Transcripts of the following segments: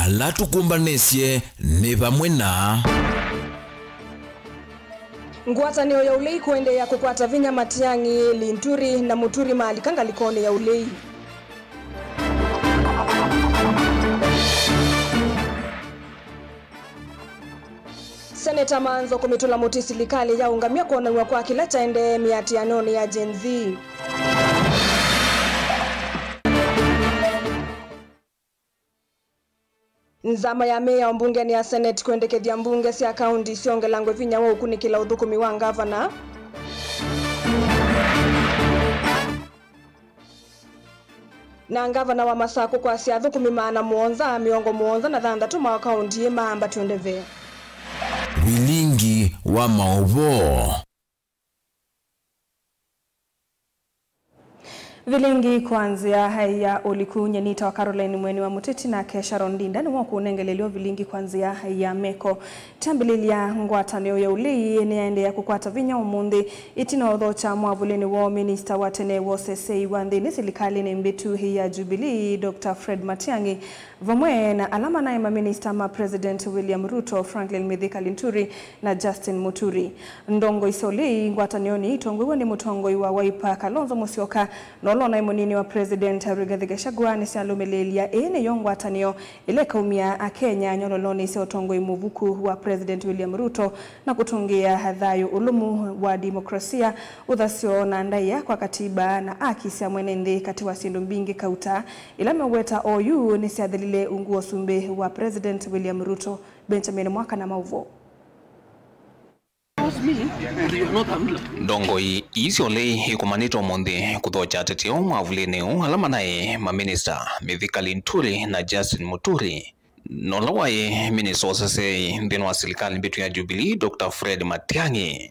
ala tukumbanisye ni pamwe na ngwatanio ya ulei kuendelea kukwata vinya Matiang'i, Linturi na Muturi mali kangalikone ya ulei. Seneta Manzo kumitula muti serikali ya ungamia kuonanwa kwa kila chaende miatianoni ya Gen Z. Nzama ya meya mbunge ni ya Senate kuendekedia mbunge si akaunti sionge langwe vinya wa ukunikila udhukumi wa ngavana. Na ngavana wa Masako kwa siadhu kumimana muonza miongo muonza na dhanda tuma wa kaunti maamba tuendeve. Vilingi wa maovo. Vilingi kuanzia haya ulikunya nita wa Caroline Mweni wa Muteti na Kesha Rondinda ni waku unengelelio vilingi kuanzia haya meko tambililia ngwatanio ya ulei ene ya kukwata vinya umundi itina odhocha mwavuleni wa minister wa tene wosesei wandhini serikali ni mbitu hii ya Jubilee Dr. Fred Matiang'i vamwe na alama na ima minister ma President William Ruto, Franklin Mithika Linturi na Justin Muturi. Ndongo isoli ngwatanio ni itongwe ni mutongo iwa Wiper Kalonzo Musyoka nolona imunini wa President Rigathi Gachagua ni sialumelelia ene yongwatanio ile kaumia Kenya nyololoni si otongo imuvuku wa President William Ruto na kutungia hadhayo ulumu wa demokrasia udhasio na ndaya kwa katiba na akisi ya mwenende kati wa sindu mbingi kauta ila meweta OU ni siadhilile unguo sumbe wa President William Ruto Benjamin Mwaka na mauvo. Ndongo isiole ikumanito monde kuthocha teteo mwavuleni alama nae ma minister Mithika Linturi na Justin Muturi. Nolawae minister sase ndino wa serikali mbitu ya Jubilee Dr. Fred Matiang'i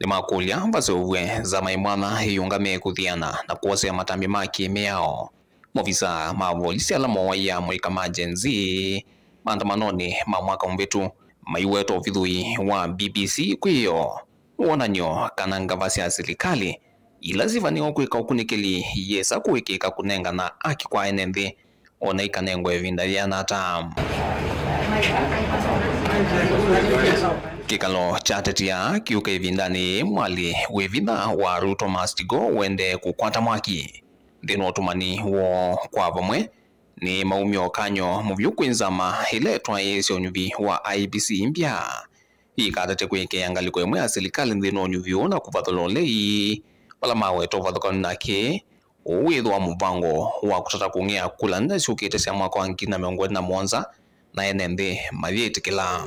limakulia base uwe za maimwana yungame kuthiana na kuose matambi maki meao movisa mavolisi alama waya mwika majenzi maandamanoni mwaka mbitu maiweto vidhui wa BBC kwiyo wonanyo kana ngavasi ya serikali ilaziva ni okwika ukunikeli yesa kuwikika kunenga na aki kwa enende ona ikanengwe vindaliana ata kikalo chatetia kiuke vindani mwali wevina wa Ruto Mastigo wende kukwata mwaki ndino otumani wo kwa vamwe ni maumio kanyo muvyuku nzama ile twaese onyuvi wa IBC mpya ikatate kweke yangaliko yemwe ya serikali ndino onyuvi na kuvathololei wala mawe tovathokana nake uwithwa mubango wa kutata kungea kula na shukite cia mwaka wa 2017 na enende mavyetikila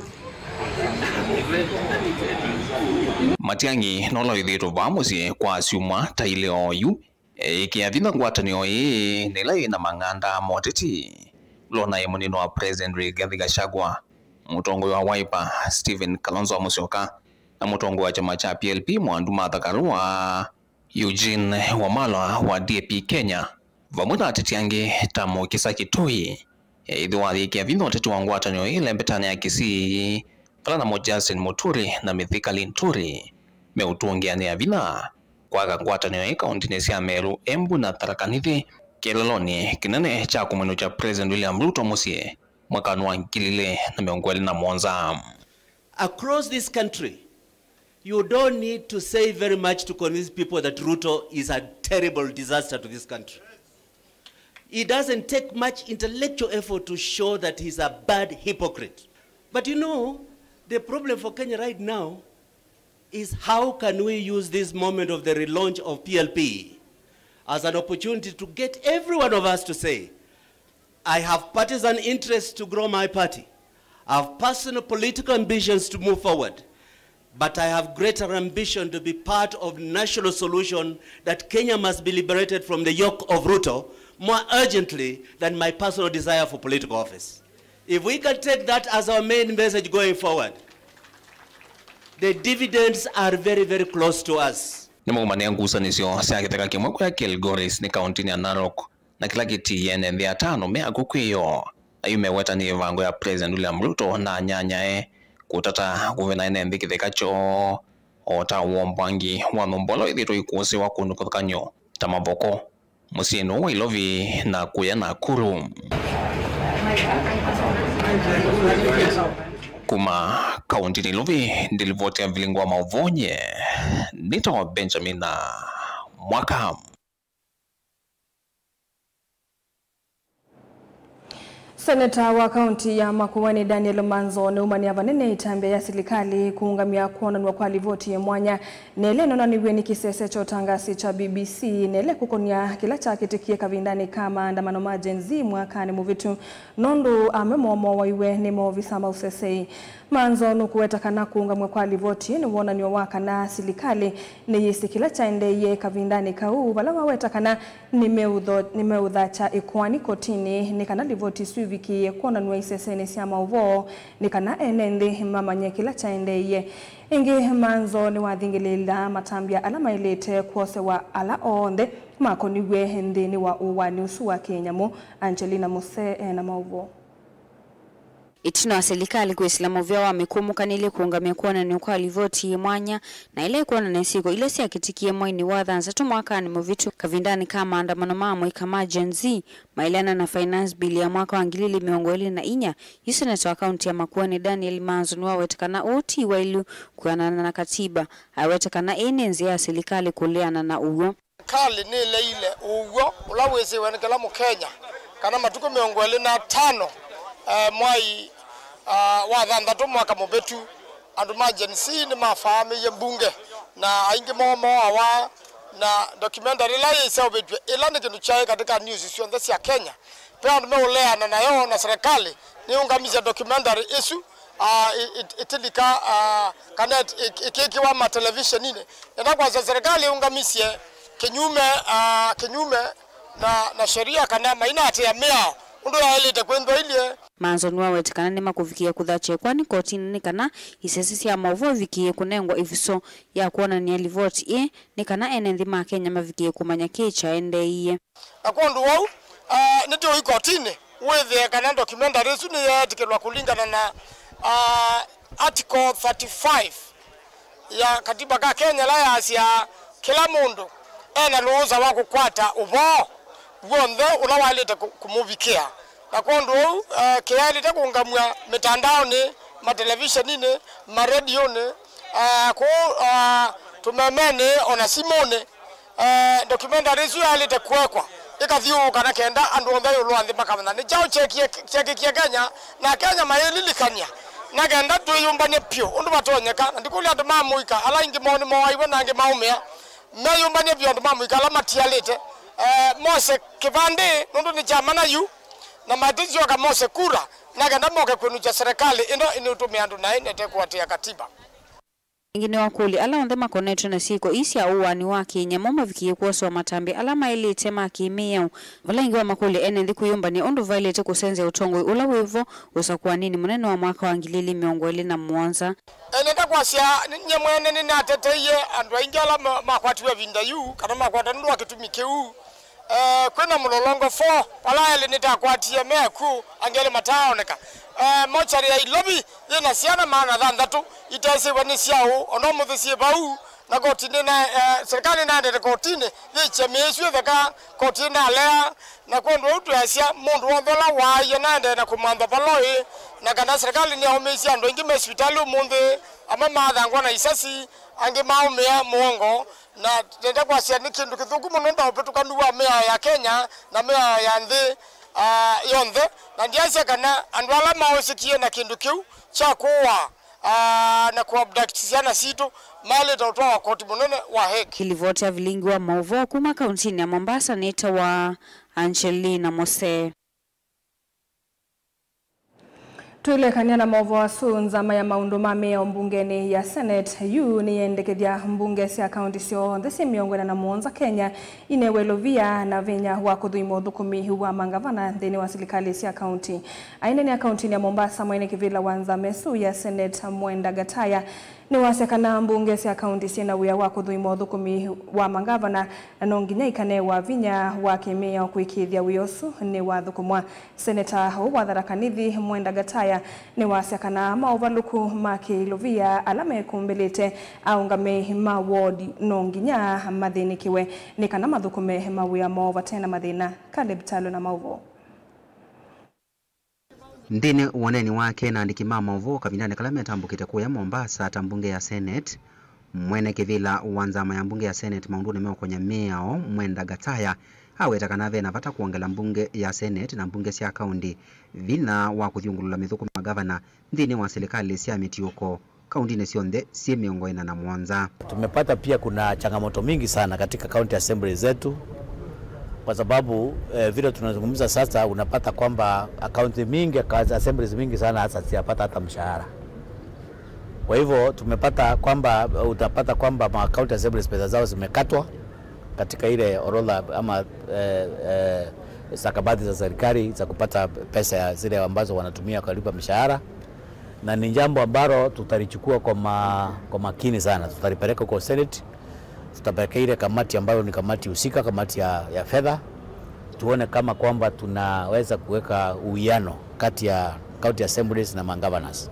Matiang'i nolo ithito vamusie kwa siumwa taile oyu ikiathina ngwatanio nila ina mang'anda moteti lona imunino wa President Rigathi Gachagua mutongo wa Wiper Stephen Kalonzo Musyoka na mutongo wa chama cha PLP Mwandu Martha Karua Eugene Wamalwa wa DAP Kenya vamuta atetiange tamo kisa kitoi idhiwa ikiathina oteti wa ngwatanio ile mbetani ya Kisii pala na Justin Muturi na Mithika Linturi meutuongeani avina kwa ngwatanio kaunti cia Meru, Embu na Tharaka Nithi kiloloni kinene cha kumweno cha President William Ruto musie mwaka wa 2017. Across this country, you don't need to say very much to convince people that Ruto is a terrible disaster to this country. It doesn't take much intellectual effort to show that he's a bad hypocrite. But you know, the problem for Kenya right now is how can we use this moment of the relaunch of PLP as an opportunity to get every one of us to say, I have partisan interests to grow my party. I have personal political ambitions to move forward. But I have greater ambition to be part of the national solution that Kenya must be liberated from the yoke of Ruto more urgently than my personal desire for political office. If we can take that as our main message going forward, the dividends are very, very close to us. Nimugumania ngusanisyo cia githeka kimwe kwa Kilgoris ni kaunti ya Narok na kila kiti yene thia tano mea kukwiyo ayumeweta ni vango ya President William Ruto na nyanyae kutata guvena ene githeka cho ota wombwangi wa nombolo ithito ikusi wa kundu tamaboko musino wa Ilovi na kuya Nakuru. Kuma kaunti ni Luvi ndilivotea vilingwa mauvonye nito Benjamin Mwaka. Seneta wa kaunti ya Makueni Daniel Manzo ne umania vanene itambe ya serikali kuungamia kuonanwa kwa livoti ya mwanya nele nona niwe ni kisese cha utangasi cha BBC nele kukonia kila cha kitikie kavindani kama andamano majenzi mwakani muvitu nondu amemomo waiwe ni movisama usesei. Manzo nukuweta kana kuungamia kwa livoti ni wona ni waka na serikali ni yisi kila cha endeye kavindani kau balama weta kana nimeudha cha ikwani kotini ni kana livoti suivi ki kuona nwa isesene siya mauvo ni kana enende mamanye kila cha endeye. Ingi Manzo ni wadhingilila matambia alama ilete kuose wa ala onde mako niwe hende ni wa uwa ni usu wa Kenyamu Angelina Muse na mauvo. Itino wa serikali kwa Islamu vyao wamekumuka nile kuungamia kuona ni ukwa livoti mwanya na ile kuona nesiko ile siya kitikie mwaini wadhanza tu mwaka ni mvitu kavindani kama andamano mamwe kama Gen Z mailana na finance bill ya mwaka wangilili miongoeli na inya yuseneto akaunti ya Makueni Daniel Manzo niwa wetakana oti wailu kuanana na katiba hawetakana enenzi ya serikali kuleana na uwo kali ni ile uwo ulawezi wenekela mu Kenya kana matuko miongoeli na 5 mwai wadhanda tu mwaka mubetu andu majensi ni mafahami ye mbunge na aingi momo awa na documentary la yesa obetwe ila ni kindu chae katika news sionde sia Kenya pe andu meulea na yo na serikali ni ungamiza documentary isu itilika kana ikiki wa ma television ine enda kwa serikali ungamisie kinyume na sheria kana maina ate ya mea undu ya ile takwendo ile. Manzo nwa wetakana nema kufikia kudhache kwani kotini ni kana isesisi ya mauvo vikie kunengwa ifiso ya kuona ni alivoti ni kana enendhima Kenya mavikie kumanya kecha ende iye. Na kuondu wau nito hii kotini uweze kana documentary su ni ya tikelwa kulingana na article 35 ya katiba ka Kenya la ya kila mundu ena luuza wako kwata ubo wonde ulawalete kumuvikia na kondo kiali ta kungamwa mitandao ni ma television ni ma radio ni ko tumemene ona simone documentary su ali te kwekwa ikathiu kana kenda andu onthe ulwandhi makamana ni chao chekie Kenya na Kenya mayililikania na kenda tuyumbane pio undu batonyeka ndikuli andu mamuika ala ingi moni moaiwe na ngi maumia mayumbane pio andu mamuika ala matialite Mose kivande nundu ni jamana yu na matizi waka Mose kura na ganda moke kwenu cha serikali ino utumia andu na inete kuwatia katiba. Ingine wakuli ala ondhe makoneto na siko isi ya uwani waki nyamoma vikie kuwaso wa matambi alama ili tema kimiyau wala ingiwa makuli ene kuyumba ni ondu vailete kusenze utongo ula wevo usakuwa nini munene wa mwaka wangilili miongo ili na muonza nenda kwa siya nye mwene nini ateteye andu ingala makwatiwa vinda yu kana makwata ndu wakitumike uu kwena mulolongo 4 wala ele nitakwatiye meku angele mataoneka mochari ya ilobi yena siana maana dhandatu itese wanisiao onomuthisi bau na kotini na serikali na ndete kotini yiche meswe theka kotini alea na kondo utu yasia mundu wondola waye na ndete na kumanda paloi na kana serikali ni omesi ando ingi hospitali munde ama mathangwa na isasi ange maumea muongo na tenda kwa sia ni kindu kithuku muno ndaopetukanua mea ya Kenya na mea ya nthi yonthe na ndiasia kana andwala maosikie na kindu kiu cha kuwa na kuabductiana situ mali tautoa wa koti munene wa Hague. Kilivotea vilingi wa mauvo kuma kauntini ya Mombasa neta wa Angelina Mose. Tuilekania na mauvo wa sunzama ya maundu mame ya mbungeni ya Senate yu ni yendekethia mbunge sia kaunti sio ndesi miongwena na muonza Kenya inewelovia na venya wa kuthuimo thukumi wa mangavana thini wa serikali sia kaunti. Aineni ya kaunti ya Mombasa mwene kivila wanza mesu ya Senate Mwenda Gataya ni wasekana mbunge sia kaunti sina wia wa kuthuimo thukumi wa mangavana na nonginya ikane wa vinya wa kimea kuikithia wiosu ni wa thukumwa. Senator wa Tharaka-Nithi Mwenda Gataya ni wasekana maovaluku makilovia alame kumbelete aungame mawodi nonginya mathinikiwe ni kana mathukume mawia mova tena mathina Caleb Talo na mauvo. ndine uoneni wake na andikimama uvo kavindani kalame tambukite kuya Mombasa tambunge ya Senate mwene kivila uwanzama ya mbunge ya Senate maunduni meokonya miao Mwenda Gataya aweta kanave na vata kuongela mbunge ya Senate na mbunge sia kaundi vina wa kuthiungulula mithuku magavana ndini wa serikali sia mitiuko kaunti nesionde sie miongo ina na Mwanza. Tumepata pia kuna changamoto mingi sana katika county assembly zetu kwa sababu vile tunazungumza sasa unapata kwamba county mingi assemblies mingi sana hasa siyapata hata mshahara. Kwa hivyo tumepata kwamba utapata kwamba county assemblies pesa zao zimekatwa katika ile orodha ama stakabadhi za serikali za kupata pesa zile ambazo wanatumia kulipa mshahara, na ni jambo ambalo tutalichukua kwa makini sana. Tutalipeleka kwa Senate, tutapeleka ile kamati ambayo ni kamati husika, kamati ya fedha, tuone kama kwamba tunaweza kuweka uwiano kati ya county assemblies na governors.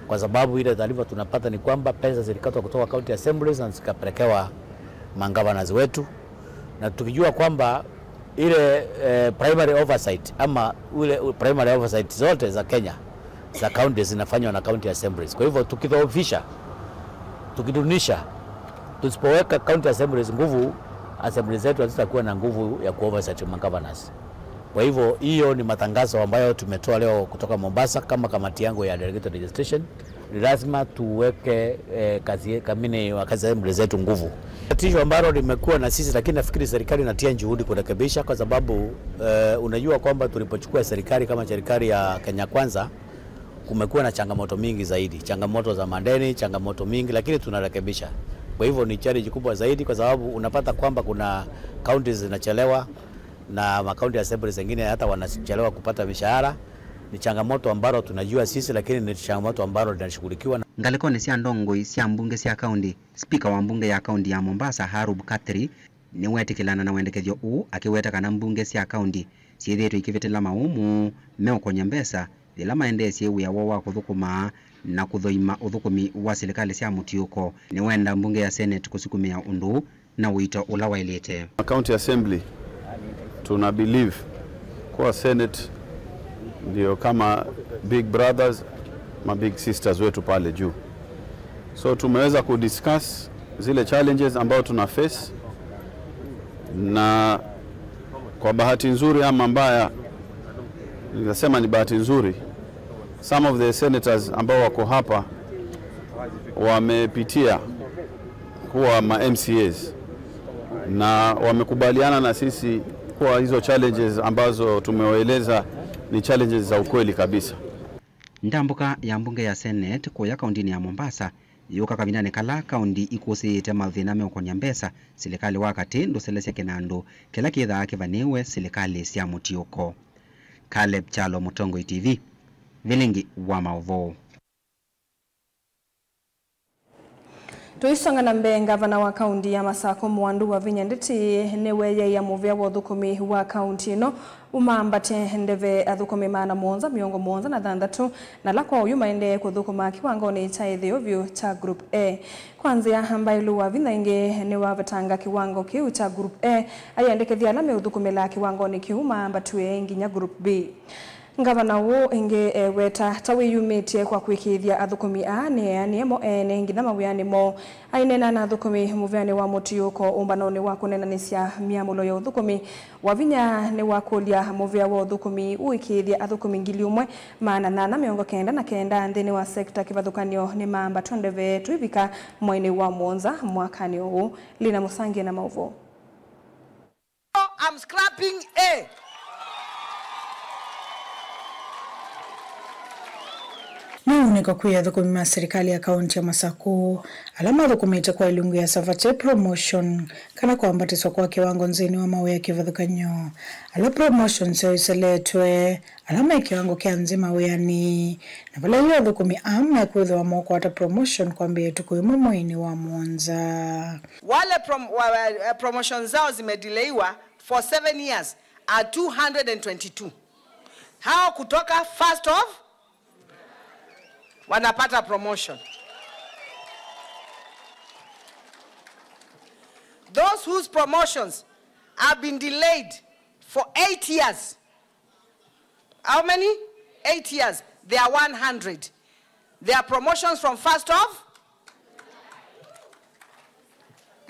Kwa sababu ile taarifa tunapata ni kwamba pesa zilikatwa kutoka county assemblies na zikapelekewa governors wetu, na tukijua kwamba ile primary oversight ama ile primary oversight zote za Kenya za county zinafanywa na county assemblies. Kwa hivyo tukidhoofisha, tukidunisha, tusipoweka county assemblies nguvu, assemblies zetu hazitakuwa na nguvu ya kuoversight governors. Kwa hivyo hiyo ni matangazo ambayo tumetoa leo kutoka Mombasa kama kamati yangu ya delegated registration. Lazima tuweke kamini wa kazi assemblies zetu nguvu. Tatizo ambalo limekuwa na sisi, lakini nafikiri serikali inatia juhudi kurekebisha, kwa sababu unajua kwamba tulipochukua serikali kama serikali ya Kenya Kwanza kumekuwa na changamoto mingi zaidi, changamoto za madeni, changamoto mingi, lakini tunarekebisha. Kwa hivyo ni challenge kubwa zaidi, kwa sababu unapata kwamba kuna counties zinachelewa na county assemblies zingine hata wanachelewa kupata mishahara. Ni changamoto ambalo tunajua sisi, lakini ni changamoto ambalo linashughulikiwa. Ngalikoni sia ndongo sia mbunge sia county, speaker wa mbunge ya county ya Mombasa Harub Katri ni wetikilana na wendekethio akiweta kana mbunge sia county siethitu ikivitila maumu meokonya mbesa ila maendesie uya wa kuthukuma na kuthoima uthukumi wa serikali sia mutiuko. Ni wenda mbunge ya Senate kusukumia undu na wito ula wailete. County assembly tuna believe kwa Senate ndio kama big brothers ma big sisters wetu pale juu. So tumeweza kudiscuss zile challenges ambao tuna face, na kwa bahati nzuri ama mbaya, ninasema ni bahati nzuri, some of the senators ambao wako hapa wamepitia kuwa ma MCAs na wamekubaliana na sisi kwa hizo challenges ambazo tumewaeleza ni challenges za ukweli kabisa. Ndambuka ya mbunge ya Senate kwa kaunti ya Mombasa yuka kavindane kala kaunti ikusiite mathina meokonya mbesa serikali wakati nduselesya kinandu kila kitha kivaniwe serikali sia mutiuko. Caleb Chalo, Mutongo TV, Vilingi wa Maovo. Tuisonga na mbele, gavana wa kaunti ya Masako Mwandu wa Vinyanditi niwe ya muvya wa thukumi wa kaunti ino umambate ndeve athukumi mana monza miongo monza na thandatu na lakwa uyu maende kuthukuma kiwangoni cha Ethiopia cha Group A. Kwanzia ambailu wa Vinange ni wavatanga kiwango kiu cha Group A ayandikithia lame uthukumila kiwangoni kiu maambatue nginya Group B. Gavana wo inge weta tawi yumitie kwa kwikithia athukumi ni emo ngina mawiyani mo ainena na athukumi muvyani wa mutiuko umbanoni wa kunenanisia miamulo ya uthukumi wa Vinya ni wakulia muvya wa uthukumi uikithia athukumi 1,899 nthini wa sekta kivathukanio ni mamba twendeve tuivika mwaini wa Mwanza mwakani huu. Lina Musangi na Mauvo. I'm scrapping A. Niko kuya thukumi ma serikali ya kaunti ya Masako alama thukumite kwa ilungu ya Savate promotion kana kuambatiswa kwa kiwango nzini wa mawe ya kivathukanyo. Ala promotion sio iseletwe alama kiwango kia nzima weyani na vala hiyo thukumi ama kuithwa moko ata promotion kwa mbie tukuimu mwaini wa Mwanza. Wale promotion zao zimedelaywa for 7 years are 222. Hao kutoka first of wanapata promotion. Those whose promotions have been delayed for 8 years. How many? 8 years, they are 100. There are promotions from first of.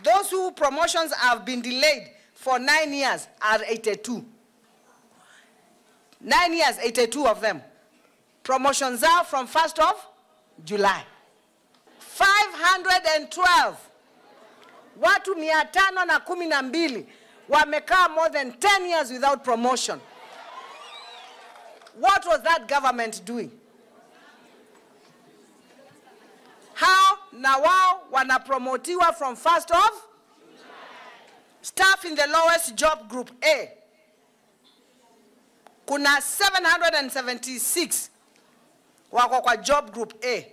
Those who promotions have been delayed for 9 years are 82. 9 years, 82 of them. Promotions are from 1st of July. 512. Watu 512 wamekaa more than 10 years without promotion. What was that government doing? How na wao wanapromotiwa from 1st of staff in the lowest job group A. Kuna 776 wako kwa job group A.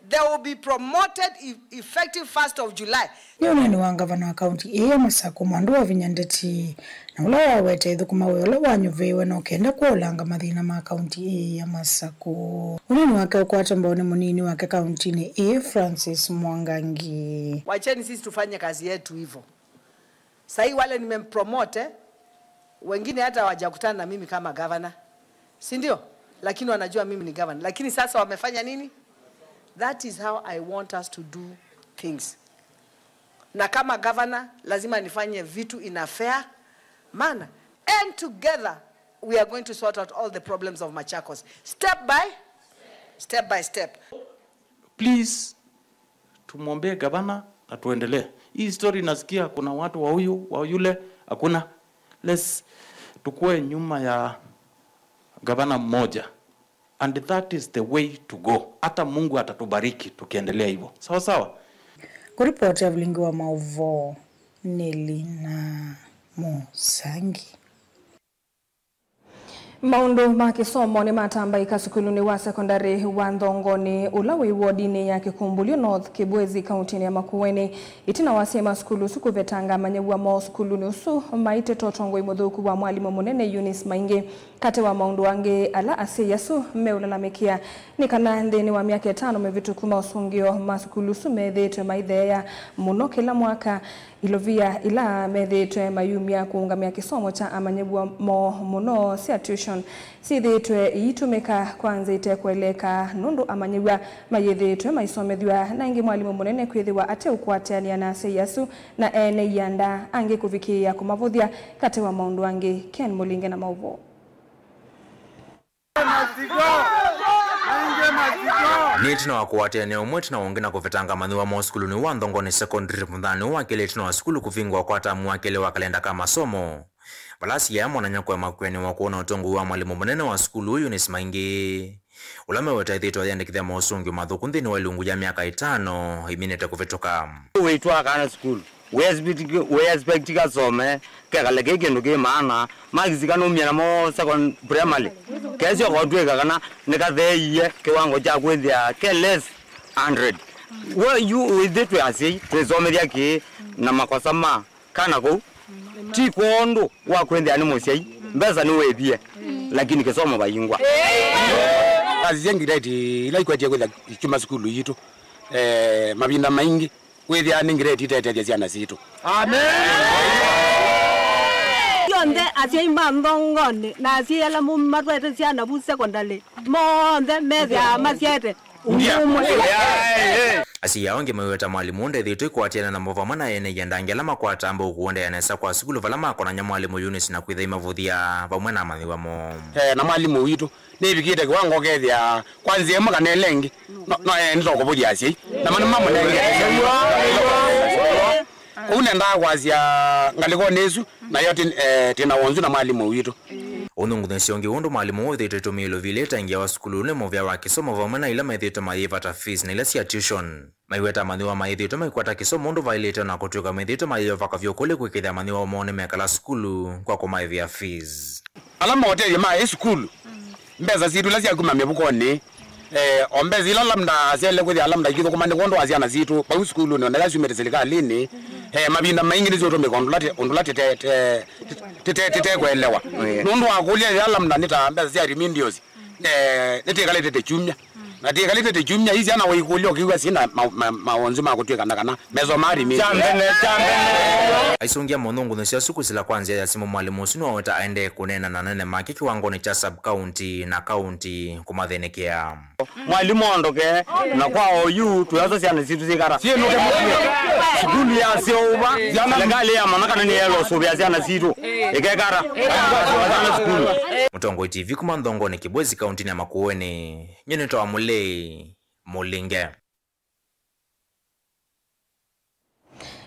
They will be promoted effective 1st of July. Yonani wa gavana wa kaunti ya Masako Mwandu wa Vinyandeti na ula wawete thukuma ula wanyuvewe na ukenda kuolanga mathina ma kaunti ya Masako. Unani wake ukwata mbone munini wake kaunti ni Francis Mwangangi. Wacheni sisi tufanye kazi yetu hivyo. Sahi wale nimempromote, wengine hata hawajakutana na mimi kama governor. Si ndio? Lakini wanajua mimi ni governor. Lakini sasa wamefanya nini? That is how I want us to do things. Na kama governor, lazima nifanye vitu in a fair manner. And together, we are going to sort out all the problems of Machakos. Step by step. Please, tumwombee governor na tuendelee. Hii story nasikia kuna watu wa huyu, wa yule, hakuna. Let's tukue nyuma ya governor mmoja. And that is the way to go. Hata Mungu atatubariki tukiendelea hivyo. Sawa sawa. Kuripoti ya Vilingi wa Maovo, Nelina Musangi. Maundu ma kisomo ni matambaika sukuluni wa sekondari wa Ndongoni ulawi wodini ya Kikumbulio North Kibwezi kaunti ya Makueni itina wasema skulu suku vetanga manyewa mo skuluni usu maite totongo imodhuku wa mwalimu munene Eunice Maingi kate wa maundu wange ala ase yasu meulalamikia ni kana ndeni wa miaka 5 mevitu kuma usungio masukulu sumedhetwe maidheya muno kila mwaka ilovia ila medhetwe mayumia kuungamia kisomo cha amanyewa mo muno sia tuition sithetwe itumika kwanza itekweleka nundu amanyewa mayethetwe maisomethwa na ingi mwalimu munene kwithiwa ate ukwatiania na ase yasu na ene yanda ange kuvikia kumavuthia kate wa maundu wange Ken Mulinge na Mauvo. Nitino wakuwatia ni umwetina wongina kufetanga manua mo skuluni wa Ndongoni secondary mundhani wakile itino wa skulu kuvingwa kwa tamu wakile wa kalenda kama somo. Balasi ya mwananyakwe makweni wa kuona utongu wa mwalimu munene wa skulu Eunice Maingi. Ulame weta ithito yandikithia mausungi madhukundi ni walungu ya miaka 5 iminete kufetoka. Weitwa kana skulu. We expectika some kekale kekendo ke maana magizika no myana mo second primary kesho kodweka kana nikatheiye kiwango cha kwithia ke less 100 we you with it we asi twesomethia ki na makosa ma kana ko ti kondo wa kwithia ni musiai mbeza ni wethie lakini kisomo bayingwa kazi yangu ila kwa kwenda chuma skulu yitu mabinda maingi wethia ningireti tete ciana citu amen yonde asiimba Ndongoni na asiela mu matwete ciana bu secondary monde methia masiete Asiya wange meweta mwalimu nde thitu ikwatiana na muvamana ene yendangela makwata amba ukuonda yanesa kwa sikulu vala makona nya mwalimu Eunice na kwitha imavuthia vamwe na mathiwa mo na mwalimu witu nibikite kiwango kethia kwanza ema kana lengi no nitokuvuthia asie na manu mama nenge unenda kwazia ngaliko nesu na yote tena wonzu na mwalimu witu Unungu siongi undu mwalimu wote itetumilo vile tangia wa skulu ne movya wa kisomo vamana ila maithito maivata fees na ila sia tuition maiweta maniwa maithito maikwata kisomo undu vaileta na kutuka maithito maivaka vyokole kwikithia maniwa mone mekala skulu kwa kumaivia fees alama hotel ya skulu mbeza zitu lazia kumamia bukoni ombezi ila lamda sele kwithia lamda kitho kumane kondo aziana zitu pa skulu no ndala sumete serikali ni mabinda maingi nizo tombe ondulate tete kwelewa nundu akulia lamda nita mbeza sia remindios nite kale tete chumya na tia kalite te chumya hizi ana waikulia kiwa sina maonzi makutweka ndakana mezo mari mimi chambene aisungia monongo no cia suku sila kwanza ya simu mwalimu sinu waweta aende kunena na nene maki kiwango ni cha sub county na county kumathenekea mwalimu ondoke na kwa OU tuyazo ciana citu cikara cienu skulu ya sioba legali ya manaka ni yelo sobya ciana citu ikekara skulu Mutongo TV kumandongo ni Kibwezi county ya Makueni nyene to amule Mulinge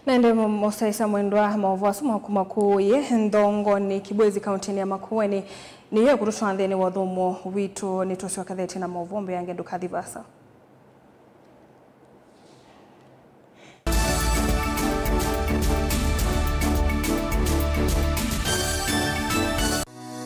Nende mosaisa mwendwa maovasu makumaku ye ndongo ni Kibwezi county ya Makueni ni ye kurushwa ndeni wadhomo witu ni toswa kadheti na maovombe yange ndukadhivasa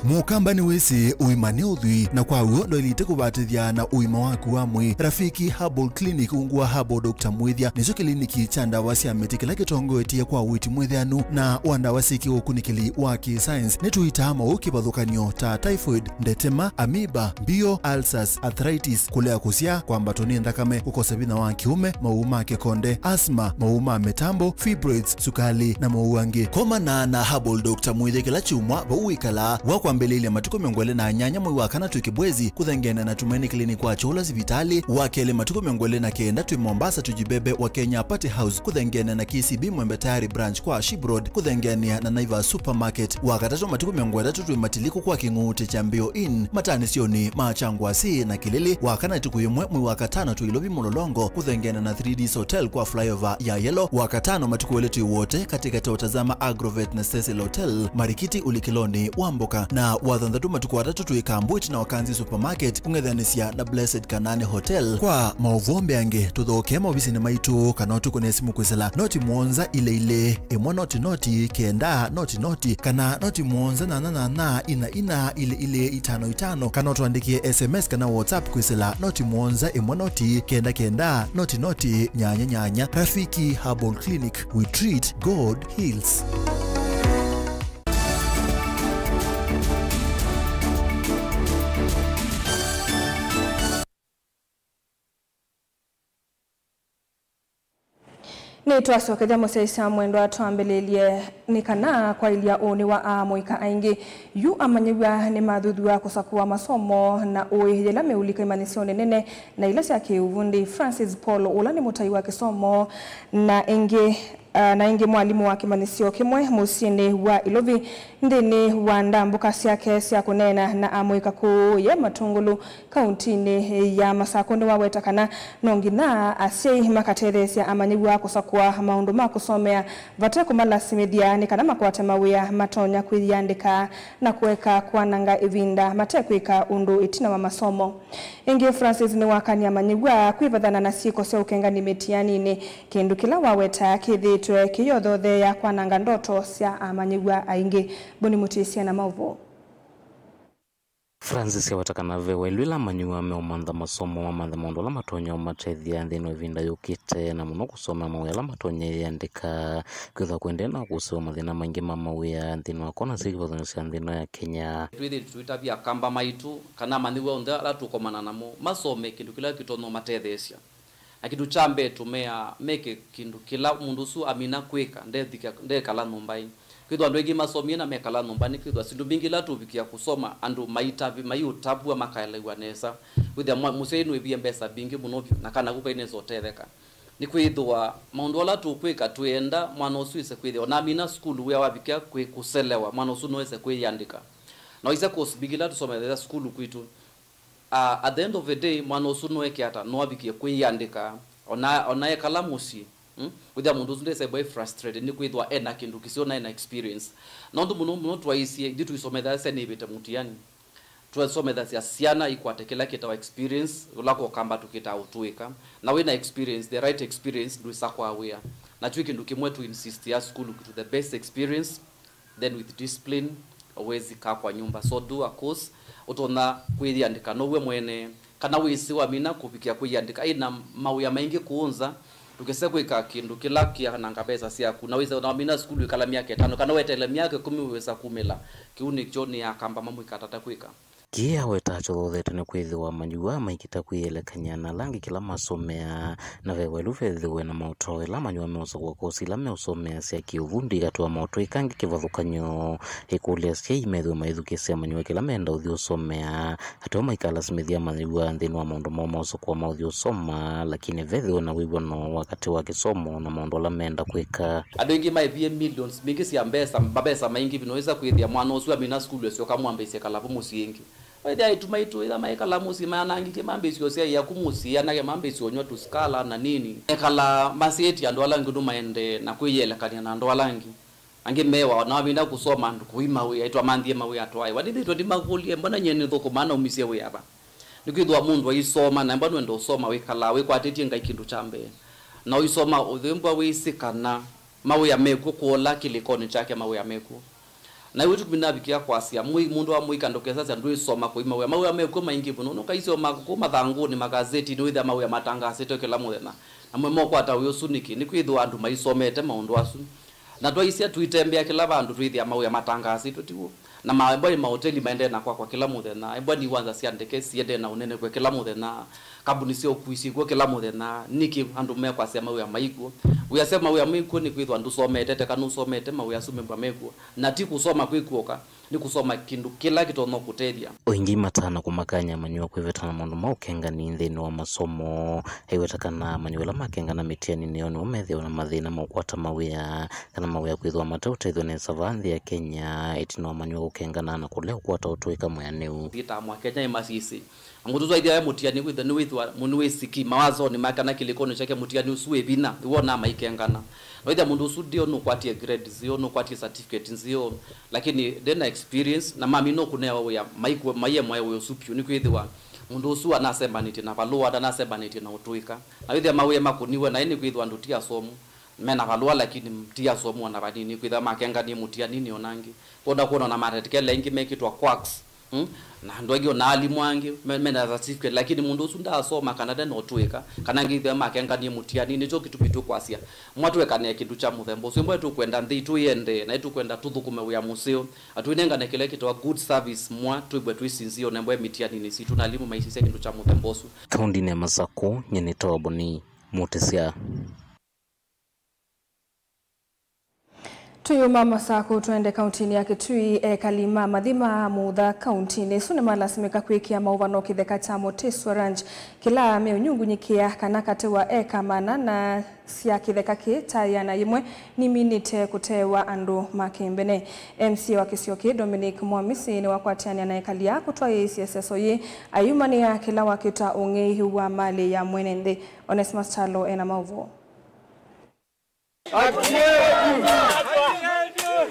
Mukambani wese uimane udhui na kwa uo ndo ilite kubatithia na uima waku wa mwi Rafiki Herbal Clinic ungwa Herbal Dr. Mwithia nicho kliniki cha ndawa cia miti kila kitongoetie kwa witi mwithianu na wandawa siki ukunikili wa ki-science nituita mauki bathukanio ta typhoid, ndetema, amoeba, bio, ulcers, arthritis, kulea kusia kwa mbatoni ndakame, kukosa bina wa kiume, mauma kekonde, asthma, mauma metambo, fibroids, sukali na mauangi. Koma na Herbal Dr. Mwithia kila chumwa bauikala wakwa mbele ile matuko miongole na nyanya mwi wakana tu Kibwezi kuthengena na Tumaini Clinic kwa chola sivitali wakele matuko miongole na kenda tu Mombasa tujibebe wa Kenya Party House kuthengena na KCB Mwembe Tayari branch kwa Shibroad kuthengena na Naiva Supermarket wakatatu matuko miongole tu matiliko kwa King'ute cha Mbio Inn matani sioni machangwa si na Kilili wakana tukuyemwe mwi wakatano tu Ilobi Mololongo kuthengena na 3D Hotel kwa flyover ya Yellow wakatano matuko wetu wote katika tawatazama Agrovet na Cecil Hotel Marikiti Ulikiloni Wamboka na wathandatu matuko watatu tuikambwiti na Wakanzi Supermarket kungethanisia na Blessed Kanane Hotel kwa mauvombe yange tuthoke mawisi ni maitu kanotu kune simu kwizela noti mwonza ile emwa noti kenda noti kana noti mwonza na ina ile itano kanotu andikie SMS kana WhatsApp kwizela noti mwonza emwa noti kenda noti nyanya Rafiki Herbal Clinic, we treat, God heals. Ni twasokethia musaisa mwendo atwambelelie nikana kwa ilia oni wa amoika aingi yu amanyiwa ni mathuthu kusakua masomo na uihila meulika imanisio nene na ila cia kiuvundi Francis Paul ula ni mutai wa kisomo na ingi mwalimu wa kimanisio kimwe musini wa Ilovi ndini wa ndambuka ciake cia kunena na amoika ku ya Matungulu kauntini ya Masakonde wa wetakana nongina asei makatethesia amanyiwa kusakua maundu ma kusomea vate kumalasimithia ni kana makwate mawia matonya kwiyandika na kuweka kwananga ivinda mate kwika undu itina wa masomo ingi Francis ni wakania amanyiwa kwivathana na siko cia ukengani mitianini kindu kila waweta kithitwe kiyothe ya kwananga ndoto cia amanyiwa aingi boni mutisia na mauvo Francis yawatakana vewe lwila manyuwa meomantha masomo wa mantha mondo la matonya umatethia nthino vinda yukite na muno kusoma mawia la matonya yandika kwitha kwendena kusoma mathina maingi ma mawia nthino akona sikivathano cia nthino ya Kenya twithi twitavia kamba maitu kana manyiwa onthe ala tukomana namo masome kindu kila kitono matethesia na kindu chambe tumea meke kindu kila mundu su amina kwika ndekala nyumbai kwitwa andu egi masomie na mekala nyumbani kwitwa sindu bingi la tuvikia kusoma andu mayutabua makaelewa nesa kwitwa museinu ebie mbesa bingi muno na kana kuka inezo tetheka ni kwithwa maundu ala tukwika tuenda mwana usuise kwithwa na amina school we wavikia kuselewa mwana usu noese kwiyandika na isa kosbigila tusometheza school kwitu at the end of the day mwana usu noeke ata no wavikia kwiyandika ona ekala musi witha mundu ndese boy frustrated ni kwithwa ena kindu kisiona ena experience nondu muno twaisie nditu isomedha sene ibete mutiani twasomedha cia siana ikwatekela kita wa experience ulako kamba tukita utuika na wena experience the right experience do sakwa aware na twiki ndu kimwe tu insist ya school to the best experience then with discipline always ka kwa nyumba so do a course utona kwiyandika no we mwene kana wisi wa mina kupikia kwiyandika ina mawia maingi kuunza tukese kwika kindu kila kia nanga pesa cia kunaweza na mina school ikala miaka 5 kana wetele miaka 10 uweza kumela kiuni choni ya kamba mamu ikatata kwika kia wetacho thothete ni kwithiwa manyua maikita kwiyelekanya na langi kila masomea na vewelu vethiwe na mauto ila manyua meusagwa kosi ila meusomea cia kiuvundi gatua mauto ikangi kivathukanyo ikulia cia imethiwe maithukia manyua kila menda uthi usomea hatua maikala smithia manyua nthini wa maundu mauso kwa mauthi usoma lakini vethiwe na wibono wakati wa kisomo na maundu ala menda kwika andu ingi maithie millions mingi cia mbesa maingi vinoweza kwithia mwana ucio amina skulu ucio kamwambeise kalavu musiingi waithia itumaitu ila maikala musi manangi kimambisio cia ya kumusia na kimambisio nywa tuskala na nini ekala masieti andu ala ngidu maende na kwiyelekania na andu ala ngi angi mewa na wabinda kusoma andu kuima we aitwa mandie mawe atwaye wadithitwa ndimakulie mbona nyeni thuku maana umisie we aba nikwithwa mundu aisoma na mbona ndo usoma wikala we kwatitie ngai kindu chambe na uisoma uthimba wisikana mawe yameku kuola kilikoni chake mawe yameku na wetu kubinabikia kwasia mundu wa muika ndokeza za ndu isoma kuima we mawe yameku maingi buno no kaisio makuma thanguni magazeti ni witha mawe matangase to kila muthena na mwemo kwa ta uyo suniki nikwithwa andu maisomete maundu asu na twaisia tuitembea kila bandu twithia mawe matangase tutiwo na maembo ma hoteli maende na kwa kila muthena embo ni wanza siandike siende na unene kwa kila muthena kabuni sio kuisi kwa kila muthena niki andu me kwa sema we maiko uyasema we maiko ni kwithwa ndu somete te kanu somete mawe asume mba meko na ti kusoma kwikuoka ni kusoma kindu kila kitono kutethia oingi matana kumakanya manyua kwivetana mundu maukenga ni nthini wa masomo heiwetakana manyuela makengana mitiani nioni umethio na mathina maukwata mawia kana mawia kwithwa matauteithwa ni savanthi ya Kenya itino manyua ukengana na kule ukwata utuika mwaneu vita mwa Kenya imasisi angutuzwa idea mutiani kwithwa ni withwa mundu wisiki mawazo ni makana kilikono chake mutiani usuwe bina uona maikengana waida mundu usudio no kwatie grade zio no kwatie certificate zio lakini then experience na mami no kunewa ya maiko maye mwa yo supio ni kwithwa mundu usu anasema niti na valua anasema niti na utuika na withia mawe makuniwe na ini kwithwa ndutia somo mena valua lakini mtia somo na badini kwithwa makenga ni mutia nini onangi kuona na matetekele ingi mekitwa quacks na ndogi ona alimu wangi mena certificate lakini mundu usu ndasoma kana den otuika kana ngithia makenga ni mutia nini cho kitu bitu kwasia mwatueka ne kindu cha muthembo so mbo tu kwenda ndi tu yende na tu kwenda tuthukume ya museo atuinenga ne kile kitwa good service mwa tuibwe tuisinzio nembo mitia nini si tunalimu maisisi kindu cha muthembo su kaundi ne Masako nyene tobo ni mutesia Tuyuma Masako tuende kauntini ya Kitui kalima mathima mutha kauntini sune malasimika kwikia mauvano kitheka cha Moteswa Ranch kila meunyungunyikia kana katewa eka mana na sia kitheka kitayana imwe ni minite kutewa andu makembene MC wa Kisioki Dominic Mwamisi ni wakwatiania na ekalia kutwa ICSS oye ayumani ya kila wakita ungei wa mali ya mwenende Onesmus Chalo ena mauvo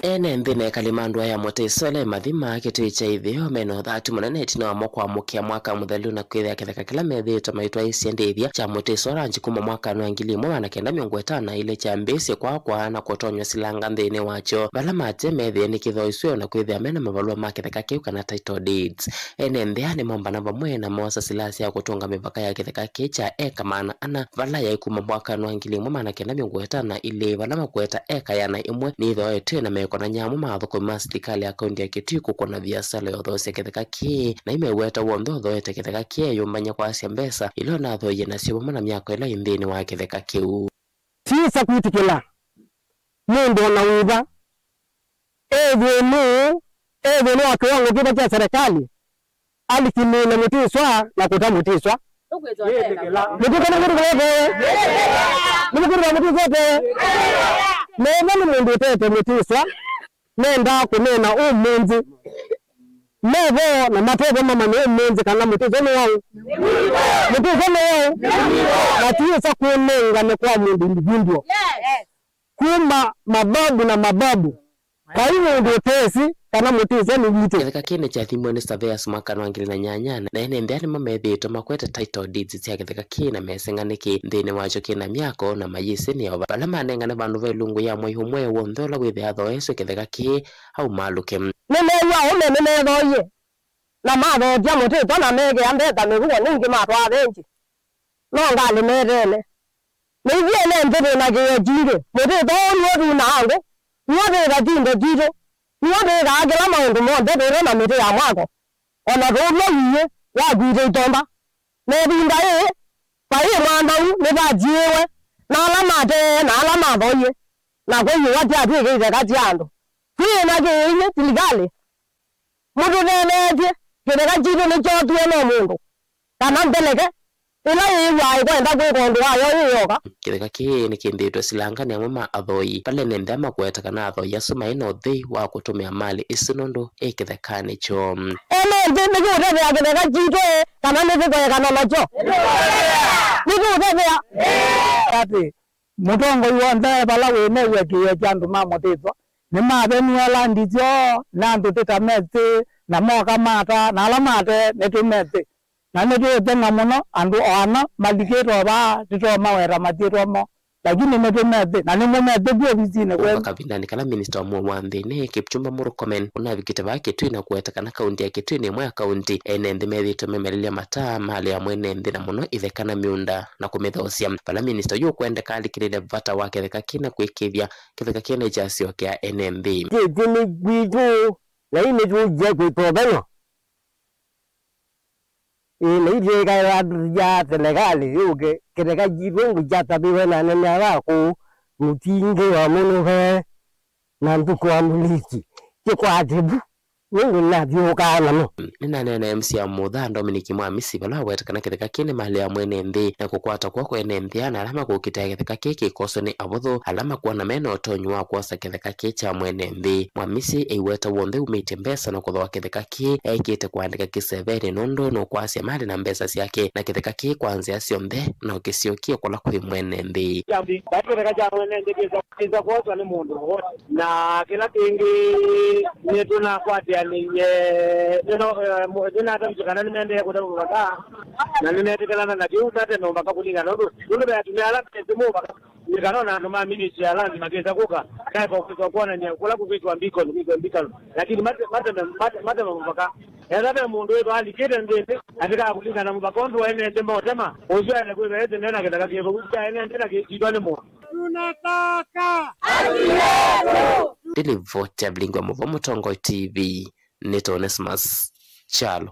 ene nthine kalimandwa ya Moteswa le mathima Kitui cha ithio meno thati munene itina mokwa mukia mwaka muthelu na kwithia kitheka kila methito maitwa isiendithia cha Moteswa Ranch kuma mwaka wa 1950 ile cha mbesi kwa na kutonywa silanga nthini wacho bala mate methie ni kithoiswe na kwithia mena mavalua ma kitheka kiu kana title deeds ene nthia ni momba namba mwena mosa silasi ya kutunga mipaka ya kitheka kicha eka mana ana vala ya kuma mwaka wa 1950 ile bala makweta eka yana imwe ni ithoete na kona nyamu mathoko ma serikali ya kaunti ya Kitui kukona biashara yothosia kitheka ki na imeweta wontho thoete kitheka ki yumanya kwa cia mbesa ilo na thoye na cio mana miako ila indini wa kitheka kiu sisa kwitikila mundu na wiba ethenu wa kiwango kiba cha serikali alikimina Moteswa na kuta Moteswa Mwana mundu tete Moteswa nenda kunena umunzi Mevo na matebo mama ni umunzi kana Moteswa ni wao Moteswa ni wao na tisa kunenga ni kwa mundu individual kuma mababu na mababu kwa hiyo ndio tesi kana Moteswa ni vitu kitheka kine cha thimwe ni surveyors mwaka wa 2008 na ene mbia ni mamethito makweta title deeds cia kitheka kina mesenganiki nthini wacho kina miako na mayisi ni ova bala manenga na bandu velungu ya mwe humwe wontho la withia thoeso kitheka ki au maluke nene ya ome nene thoye na matho dia Moteswa na mege ambeta meguo ningi matwa benji no ngali merene ni viene ndire na gejire Moteswa ni na ango ni wa ga tindo jiro Niwade ga agela maundu mo ndero na mete ya mwako ona rolo yiye ya gwire itonda ne binda e pa e manda u ne ba jiwe na la maboye na kwa hiyo watu atuike ka tiando hii na ke ile tiligale mudu neneje kidaka jiwe ne chotu ene mundu kana mbeleke ila yiwa kwenda kwekondo ayo yoga kitheka ki ni kinditwe silangani amwe ma athoi pale nende makweta kana athoi asoma ino thi wa kutumia mali isinundu ikithekani cho ene ndi guthe ya kitheka jitwe kana ni thikoe kana nacho ni guthe ya ati mutongo yonde bala wene wekiye chandu mamotithwa ni mabeni ala ndizyo na ndutita mete na moka mata na alamate netumete na nejo tenga muno andu ona maliketo ba tito mawera matiro mo lakini netumete na nimomete byo bizine kwa kabindani kana minister wa mwambe ne Kipchumba Murkomen unavikite bake tu na kuetakana kaunti ya Kitui ni mwa kaunti ene ndimethito memerelia mataa mali ya mwene ndina muno ithekana miunda na kumithosia pala minister yo kwenda kali kirile vata wake theka kina kwikithia kitheka kina jasio kya NMB tini gwitu na ine tu je kwitobeno ile ga ya serikali yuke kitheka jirongo jata biwe na nene wako mutinge wa munuhe na nduko amuliki kwa jibu Mungu na vyokana no nina nene MC ya mudha Dominic Mwamisi bala wetakana kitheka kine mali ya mwene nthi na kukwata kwa NMB na alama kukita kitheka kiki koso ni abuthu alama kuwa na meno otonyu wa kuwasa kitheka kicha mwene nthi Mwamisi eiweta wonde umite mbesa na kuthoa kitheka ki ekite kuandika kiseveri nondo no kwasya mali na mbesa siake na kitheka ki kwanzia sionthe na ukisiokia kula kwi mwene nthi kitheka cha mwene nthi kiza kuoswa ni mundu na kila kingi netuna kwati ninye nina hata mchikana nimeendea kutoka na nimetekelana na kiuta tena mpaka kulingana ndio ndio yatumia alafu temu mpaka nikaona ndo mimi si alani mageza kuka kai kwa kuona ni kula kuvitu ambiko lakini mate mpaka yadaba mundu wetu alikete ndende atika kulingana mpaka ndo ene ndema tema uzwa kwa hivyo nenda kitaka kievo kuja ene ndena kitwane mo tunataka Dilivote Blingo Muvo Mutongo TV Nito Onesmus Chalo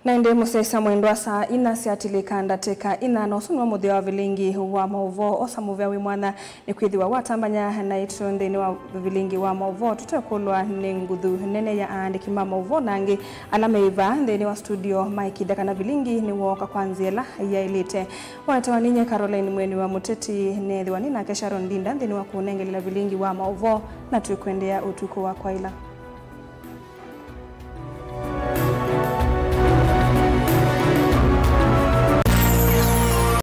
Naende musesa mwendo wa saa ina siatilika ndateka ina na usunwa muthia wa vilingi wa mauvo osa muvia wimwana ni kwithiwa watambanya na ito ndeni wa vilingi wa mauvo tutakulwa ni nguthu nene ya andiki ma mauvo nangi alameiva ndeni wa studio Mike Daka na vilingi ni woka kwanziela ya ilite watawaninye Caroline Mweni wa Muteti nethiwa nina Kesharon Ndinda ndeni wa kunengelea vilingi wa mauvo na tukwendea utuko wa kwaila